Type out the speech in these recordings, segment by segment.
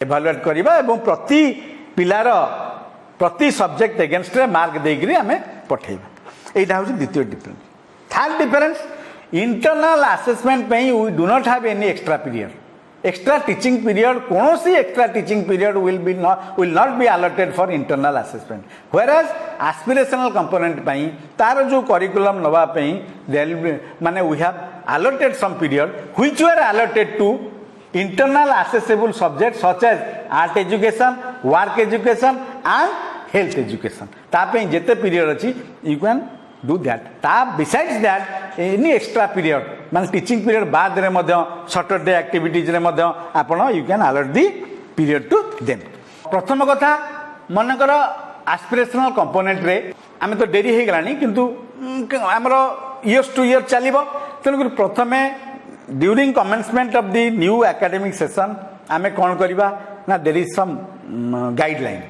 Evaluate करवा एवं प्रति पिलार प्रति सब्जेक्ट एगेन्स्ट मार्क देकरी आम पठेबा। यहाँ हूँ द्वितीय difference. Third difference internal assessment पे we do not have any extra period extra teaching period कौन सी extra teaching period will not be allotted for internal assessment whereas aspirational component ପାଇଁ तार जो curriculum नवा ପାଇଁ माने we have allotted some period which were allotted to internal assessable subjects such as art education, work education and health education। ता ପାଇଁ जेते period अछि you can do that। ता besides that any extra period मान teaching period बाद रे मध्य Saturday activities रे मध्य आपण you can allot the period to them. प्रथम कथा मनकर एस्पिरेशनल कंपोनेंट रे आमे तो डेरी हे गलानी किंतु हमरो इयर्स टू ईयर चलिबो तेनु प्रथमे during commencement of the new academic session आमे कोन करबा ना there is some guideline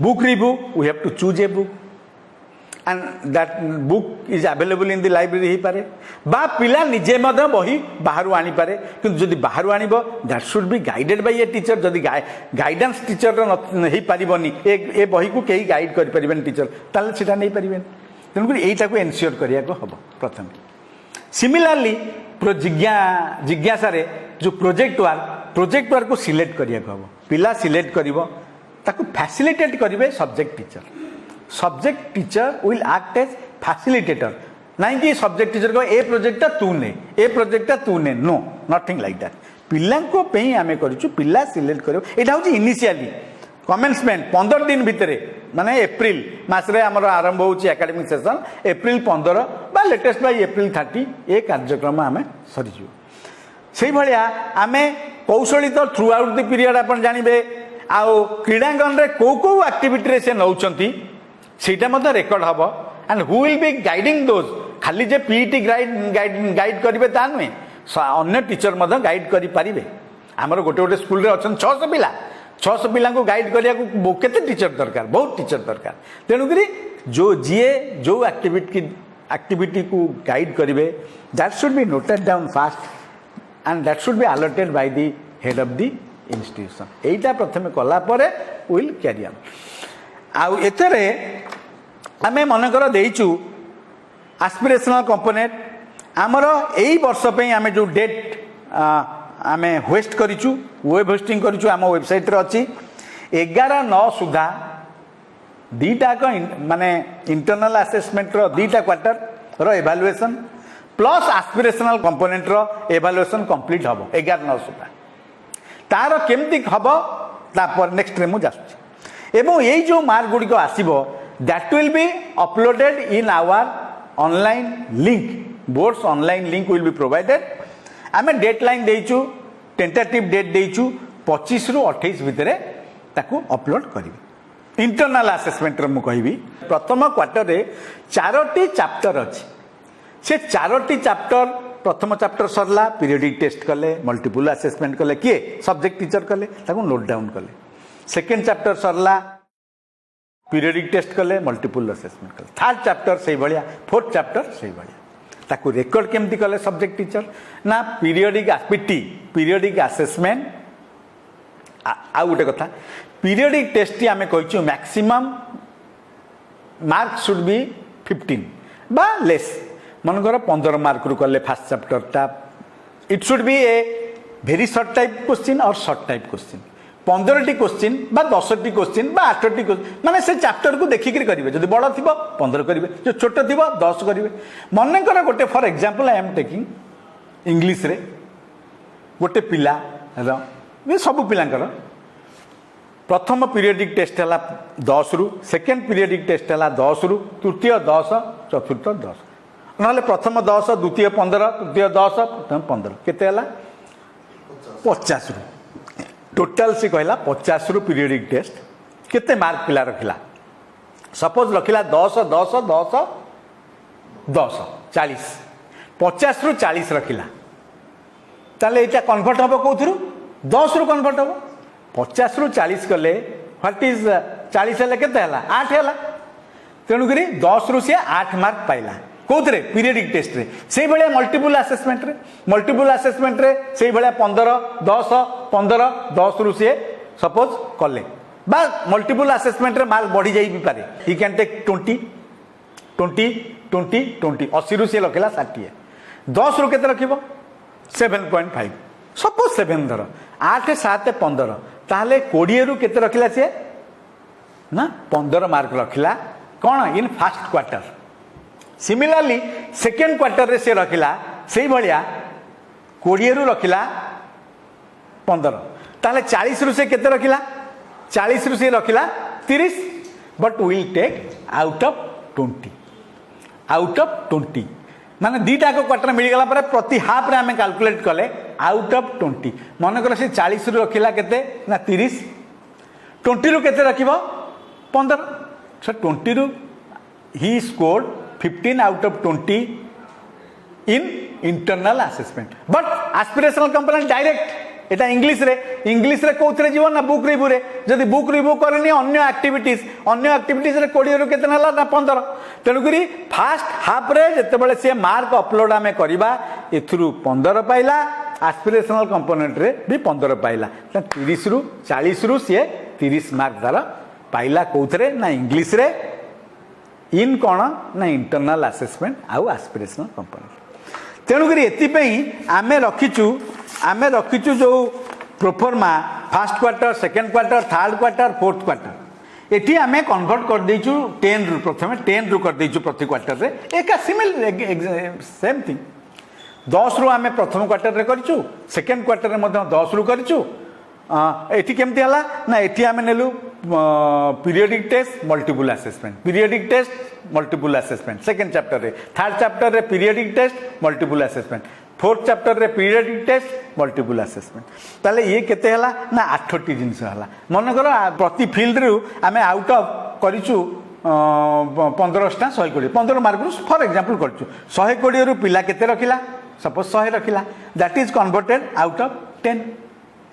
book review we have to choose a book and that book is available in the library ही पारे बा पिला निजे मध्य बही बाहरु आनी पारे किंतु जदि Bahru आनिबो that should be guided by a teacher। जदि गाइडेंस टीचर नहीं पारिबनी ए बही को केही गाइड करि परिबन टीचर ताले सेटा नहीं परिबन तेनु एटा को एन्श्योर करिया को हबो प्रथम। सिमिलरली जिज्ञासा रे जो प्रोजेक्ट वर्क को सिलेक्ट करिया को हबो पिला सिलेक्ट करिवो ताको फैसिलिटेट करिवे subject teacher. Subject teacher will act as facilitator नहीं कि सब्जेक्ट टीचर को ए प्रोजेक्ट तू ने ए प्रोजेक्ट तू ने नो नथिंग लाइक दैट पिला को पे आमे करिछु पिला सिलेक्ट करियो एटा होची इनिशियली कमेंसमेंट 15 दिन भितरे माने एप्रिल मास रे हमर आरंभ होची एकेडमिक सेशन एप्रिल 15 बा लेटेस्ट बाय एप्रिल 30 ए कार्यक्रम आमे सरी जो सेही भलिया आमे कौशलित थ्रू आउट द पीरियड अपन जानिबे आ क्रीडांगन रे को एक्टिविटी रे से नउचंती सीटा मत रेकर्ड हम and who will be guiding those खाली जे पीईटी गाइड करेंगे ता नुहे अन्य टीचर गाइड करें आमर गोटे गोटे स्कूल अच्छा 600 पिला को गाइड करिया केते टीचर दरकार बहुत टीचर दरकार तेणुकरी जो जीए जो एक्टिविटी को गाइड करेंगे that should be noted down fast and that should be allotted by the head of the institution. एटा प्रथमे कला परे विल कैरी ऑन आउ एतरे आमे मनकर देइचु एस्पिरेशनल कंपोनेंट आमर एई वर्ष पे आमे जो डेट आमे होस्ट करिचु वेब होस्टिंग करिचु आम वेबसाइट रे अछि 11/9 सुधा दीटा को माने इंटरनल असेसमेंट रो दीटा क्वार्टर रो इवैल्यूएशन प्लस एस्पिरेशनल कंपोनेंट रो इवैल्यूएशन कंप्लीट हबो 11/9 सुधा तार केमति हबो तापर नेक्स्ट रे मु जासु एवं यही जो मार्क गुड़िक आसो that will be uploaded in our online link boards online link will be provided आम डेडलाइन देइचु टेंटेटिव डेट देइचु 25 रु 28 भितर ताकू अपलोड करी। इंटरनल असेसमेंट रे मु कहबी प्रथम क्वार्टर रे 4टी चैप्टर अछि से 4टी चैप्टर प्रथम चैप्टर सरला पीरियडिक टेस्ट कले मल्टीपल असेसमेंट कले किए सब्जेक्ट टीचर कले ताकू नोट डाउन कले सेकेंड चैप्टर सरला पीरियडिक टेस्ट कले मल्टीपल असेसमेंट कले थर्ड चैप्टर से भलिया फोर्थ चैप्टर से भलिया ताकू रेकॉर्ड केमती कले सब्जेक्ट टीचर ना पीरियडिक पीटी पीरियडिक असेसमेंट आ गोटे कथा पीरियडिक टेस्ट आमे कहिछु मैक्सिमम मार्क शुड बी 15 बा लेस मनकर 15 मार्क रु कले फर्स्ट चैप्टर टा it should be a very short type question और शॉर्ट टाइप क्वेश्चन 15टी क्वेश्चन बा 10टी क्वेश्चन बा 8टी क्वेश्चन माने से चैप्टर को देखिक करेंगे जब बड़ थी 15 करेंगे जो छोट थी 10 करेंगे मनकर गोटे for example I am taking English रे गोटे पिला सब पिलांकर प्रथम पीरियडिक टेस्ट है 10 रु सेकेंड पीरियडिक टेस्ट है 10 रु तृतीय 10 चतुर्थ 10 ना प्रथम 10 द्वितीय 15 तृतीय 10 प्रथम 15 केते 50 रु टोटाल से कहला 50 रु पीरियडिक टेस्ट केते मार्क पिला रखिला सपोज रखिला 10 10 10 10 40 50 रु 40 रखिला ताले एटा कन्वर्ट हबो कोथरु 10 रु कन्वर्ट हबो 50 रु 40 कले व्हाट इज 40 हेले केते हला 8 हेला तेणु करी 10 रु से 8 मार्क पाइला कोथरे पीरियडिक टेस्ट रे सेही भलिया मल्टीपल असेसमेंट रे से भलिया 15 10 15 10 रु से सपोज कले बा मल्टीपल असेसमेंट रे मार्क बढ़ी जाई भी पारे ही कैन टेक 20 20 20 20 80 रु से रखिला 60 10 रु केते रखिबो 7.5 सपोज 7 धर 8 7 15 ताहले 20 रु केते रखिला से ना 15 मार्क रखिला कौन in first quarter similarly second quarter रे से रखिला से भाया 20 रु रखिला 15 ताहले 40 रु से केते रखिला 40 रु से रखिला 30 but will take out of 20 माने दीटा को क्वार्टर मिल गला पर प्रति हाफ रे हमें कैलकुलेट कले आउट ऑफ 20 मन कर से 40 रु रखिला केते ना 30 20 रु केते रखिबो 15 सो 20 रु he scored 15 out of 20 in internal assessment but aspirational component direct Etah English रे कोथरे जीव ना बुक रिव्यू रे जदि बुक रिव्यू करनी अन्य एक्टिविटीज रे 20 रु केतना हला ना 15 तेनु करी फर्स्ट हाफ रे जते बेले से मार्क अपलोड हमें करबा एथुरु 15 पाइला एस्पिरेशनल कंपोनेंट रे भी 15 पाइला 30 रु 40 रु से 30 मार्क दार पाइला कोथरे ना इंग्लिश रे इन कौन ना इंटरनल असेसमेंट आउ एस्पिरेशनल कंपोनेंट तेणुक आमे रखीचु जो proforma first quarter second quarter third quarter fourth quarter एटी आमे कन्वर्ट कर देचु 10 रु प्रथमे 10 रु कर देचु प्रति क्वार्टर रे एका सेम थिंग 10 रु आमे प्रथम क्वार्टर रे करिचु सेकेंड क्वार्टर रे मध्य 10 रु करिचु एटी केमती हला ना एटी आमे नेलु periodic test multiple assessment periodic test multiple assessment second chapter रे थर्ड चैप्टर रे periodic test multiple assessment fourth chapter रे पीरियडिक टेस्ट मल्टीपल असेसमेंट ताले ये केते हला ना 8टी जिंस हला मन कर प्रति फील्ड रु आमे आउट ऑफ करिचु 15टा 120 15 मार्क रु फॉर एग्जांपल करिचु 120 रु पिला केते रखिला सपोज 100 रखिला that is converted out of 10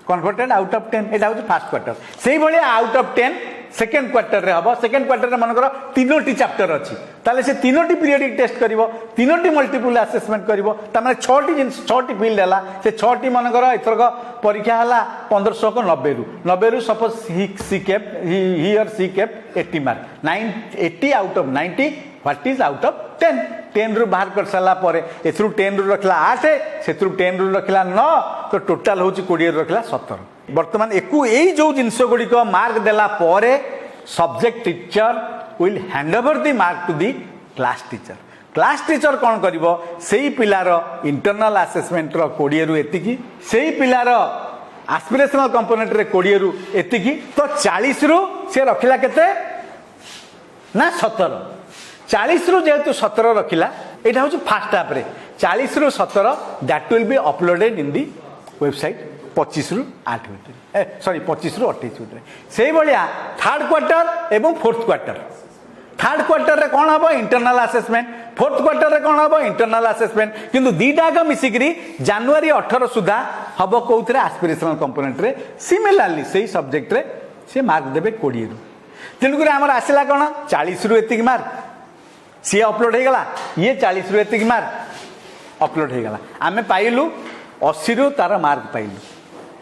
converted out of 10 एटा होची फर्स्ट क्वार्टर सेही भलिया आउट ऑफ 10 सेकेंड क्वार्टर रे हबो सेकेंड क्वार्टर रे मनकर 3टी चैप्टर अछि ताले से 3टी पीरियडिक टेस्ट करिवो 3टी मल्टीपल असेसमेंट करिवो त माने 6टी जिंस 6टी फील्ड हला से 6टी मनकर एथरक परीक्षा हला 1500 को 90 रु सपोज ही केप ही और सी केप 80 mark 80 out of 90 what is out of 10 रु बाहर कर साला परे एथरु 10 रु रखला 8 सेथरु 10 रु रखला 9 तो टोटल होची 20 रु रखला 17 वर्तमान एकु एई जो जिंस गुडी को मार्क देला परे subject teacher will hand over the mark to the class teacher कौन करिवो सेई पिलार इंटरनल असेसमेंट रो 20 रु एतिकी सेई पिलार एस्पिरेशनल कंपोनेंट रे 20 रु एतिकी तो 40 रु से रखिला केते ना 17 40 रु जेहेतु 17 रखिला एटा होची फर्स्ट हाफ रे 40 रु 17 that will be uploaded in the website 25 रु 8 भितर सॉरी 25 रु 28 भितर सेही भलिया थर्ड क्वार्टर एवं फोर्थ क्वार्टर थर्ड क्वार्टर रे कोन हबो इंटरनल असेसमेंट फोर्थ क्वार्टर रे कोन हबो इंटरनल असेसमेंट किंतु दीटा का मिसिकरी जनवरी 18 सुधा हबो कोउथरे एस्पिरेशनल कंपोनेंट रे सिमिलरली सेही सब्जेक्ट रे से मार्क देबे 20 रु तेनुकरी हमर आसिला कोन 40 रु एतिक मार्क सी अपलोड हो गला ये 40 रु एतिक मार्क अपलोड हो गला आमे पाइलु 80 रु तार मार्क पाइलु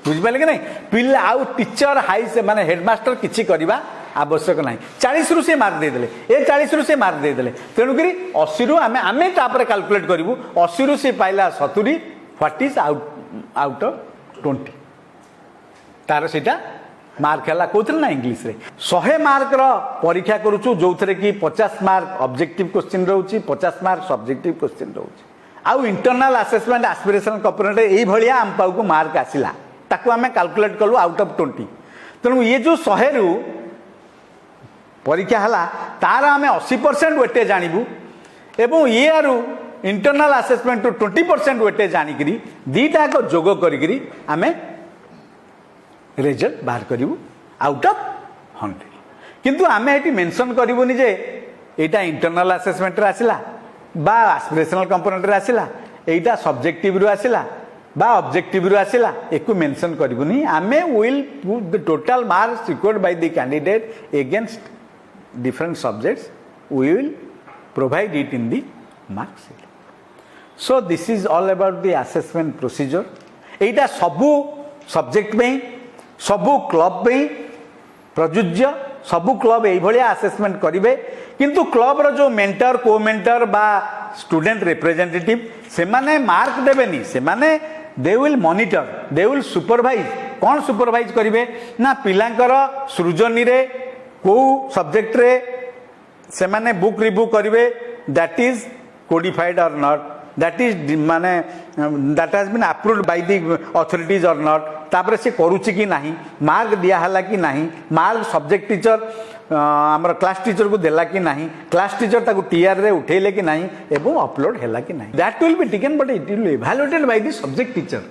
बुझ पाले कि नहीं पिला आउ टीचर हाई से माने हेडमास्टर किछि करबा आवश्यक नहीं 40 रु से मार्क दे देले ए 40 रु से मार्क दे देले तेनुकरी 80 रु आमे तापर कैलकुलेट करिवु 80 रु से पाइला 70 व्हाट इज आउट ऑफ 20 तार सेटा मार्क हला कोथरे ना इंग्लिश रे 100 मार्क रो परीक्षा करूछु जोथरे कि 50 मार्क ऑब्जेक्टिव क्वेश्चन रहउची 50 मार्क सब्जेक्टिव क्वेश्चन रहउची आउ इंटरनल असेसमेंट एस्पिरेशनल कंपोनेंट एई भलिया हम पाउ को मार्क आसिला ताकू हमें कैलकुलेट कलु आउट ऑफ 20 तेणु ये जो 100 रु परीक्षा हला तार हमें 80% वेटेज जानबू एवं ये आरु इंटरनल असेसमेंट टू 20% वेटेज जानिकरी दीटा को जोग करिकरी हमें रिजल्ट बाहर करिवु आउट ऑफ 100 किंतु आमे एटी मेंशन करिवुनी जे एटा इंटरनल असेसमेंट रे आसिला बा एस्पिरेशनल कंपोनेंट रे आसिला एटा सब्जेक्टिव रू आसिला बा ऑब्जेक्टिव रू आसिला एकु मेंशन करिवुनी आमे will put the total marks scored by the candidate against different subjects we will provide it in the mark sheet. So this is all about the assessment procedure. एटा सबु subject में सबू club पे प्रजुज्य सबू club यही assessment करेंगे किंतु club रो जो mentor को मेंटर बा स्टूडेंट रिप्रेजेंटेटिव से माने मार्क देवेनी से माने they will monitor they will supervise कौन सुपरवाइज करेंगे ना पिलांकर सृजनी रे को सब्जेक्ट रे से माने बुक रिव्यू करेंगे that is codified or not that is माने that has been approved by the authorities or not तापर से करूची कि नहीं मार्क दिया हला कि नहीं मार्क सब्जेक्ट टीचर आमर क्लास टीचर को देला कि नहीं क्लास टीचर ताको टीआर रे उठेले कि नहीं एवं अपलोड हैला कि नहीं that will be taken but it will evaluated by the subject teacher